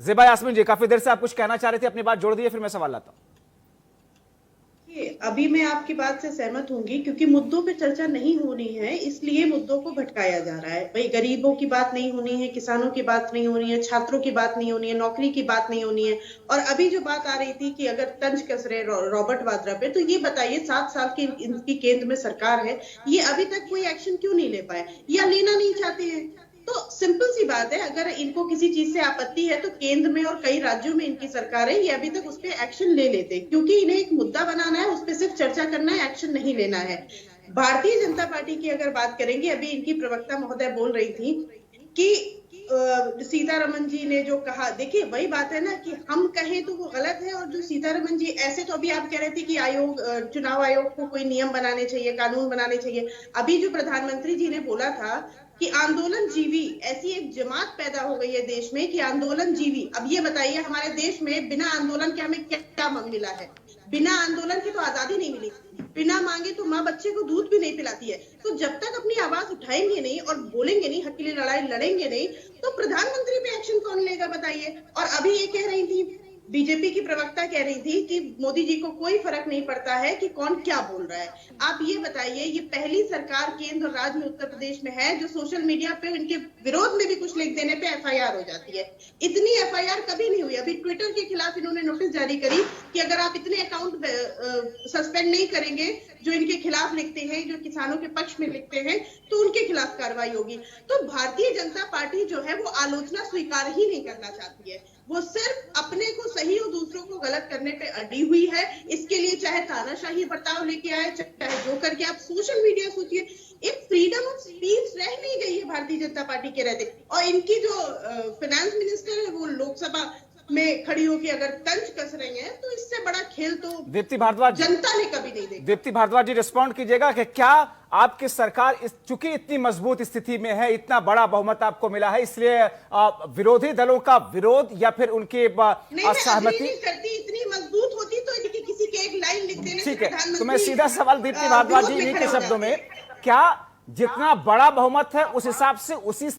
ज़ेबा यास्मीन जी, काफी देर से आप कुछ कहना चाह रहे थे, अपनी बात जोड़ दिए, फिर मैं सवाल लाता हूं। अभी मैं आपकी बात से सहमत होंगी, क्योंकि मुद्दों पे चर्चा नहीं होनी है, इसलिए मुद्दों को भटकाया जा रहा है। भाई गरीबों की बात नहीं होनी है, किसानों की बात नहीं होनी है, छात्रों की बात नहीं होनी है, नौकरी की बात नहीं होनी है। और अभी जो बात आ रही थी कि अगर तंज कस रहे रॉबर्ट वाड्रा पे, तो ये बताइए 7 साल की इनकी केंद्र में सरकार है, ये अभी तक कोई एक्शन क्यों नहीं ले पाए, या लेना नहीं चाहते हैं? तो सिंपल सी बात है, अगर इनको किसी चीज से आपत्ति है तो केंद्र में और कई राज्यों में इनकी सरकार है, ये अभी तक उस पर एक्शन ले लेते, क्योंकि इन्हें एक मुद्दा बनाना है, उस पर सिर्फ चर्चा करना है, एक्शन नहीं लेना है। भारतीय जनता पार्टी की अगर बात करेंगे, अभी इनकी प्रवक्ता महोदय बोल रही थी कि सीतारमन जी ने जो कहा, देखिए वही बात है ना कि हम कहें तो वो गलत है, और जो सीतारमन जी ऐसे, तो अभी आप कह रहे थे कि चुनाव आयोग को कोई नियम बनाने चाहिए, कानून बनाने चाहिए। अभी जो प्रधानमंत्री जी ने बोला था कि आंदोलन जीवी, ऐसी एक जमात पैदा हो गई है देश में कि आंदोलन जीवी। अब ये बताइए, हमारे देश में बिना आंदोलन के हमें क्या मिला है? बिना आंदोलन की तो आजादी नहीं मिली, बिना मांगे तो माँ बच्चे को दूध भी नहीं पिलाती है। तो जब तक अपनी आवाज उठाएंगे नहीं और बोलेंगे नहीं, हक के लिए लड़ाई लड़ेंगे नहीं, तो प्रधानमंत्री पे एक्शन कौन लेगा बताइए? और अभी ये कह रही थी, बीजेपी की प्रवक्ता कह रही थी कि मोदी जी को कोई फर्क नहीं पड़ता है कि कौन क्या बोल रहा है। आप ये बताइए, ये पहली सरकार केंद्र और राज्य में उत्तर प्रदेश में है जो सोशल मीडिया पे इनके विरोध में भी कुछ लिख देने पे एफआईआर हो जाती है। इतनी एफआईआर कभी नहीं हुई। अभी ट्विटर के खिलाफ इन्होंने नोटिस जारी करी कि अगर आप इतने अकाउंट सस्पेंड नहीं करेंगे जो इनके खिलाफ लिखते हैं, जो किसानों के पक्ष में लिखते हैं, तो उनके खिलाफ कार्रवाई होगी। तो भारतीय जनता पार्टी जो है वो आलोचना स्वीकार ही नहीं करना चाहती है, वो सिर्फ अपने को सही और दूसरों को गलत करने पे अड़ी हुई है। इसके लिए चाहे तानाशाही बर्ताव लेके आए, चाहे जो करके, आप सोशल मीडिया सोचिए, एक फ्रीडम ऑफ स्पीच रह नहीं गई है भारतीय जनता पार्टी के रहते। और इनकी जो फाइनेंस मिनिस्टर है वो लोकसभा में खड़ी होकर अगर तंज कस रही है, तो इससे बड़ा खेल तो दीप्ति भारद्वाज जनता ने कभी नहीं देखा। दीप्ति भारद्वाज जी, रिस्पॉन्ड कीजिएगा कि क्या आपकी सरकार चूंकि इतनी मजबूत स्थिति में है, इतना बड़ा बहुमत आपको मिला है, इसलिए विरोधी दलों का विरोध या फिर उनकी असहमति करती, इतनी मजबूत होती तो इनकी किसी के एक लाइन लिख देने से। ठीक है, तो मैं सीधा सवाल दीप्ति भारद्वाज जी के शब्दों में, क्या जितना बड़ा बहुमत है उस हिसाब से उसी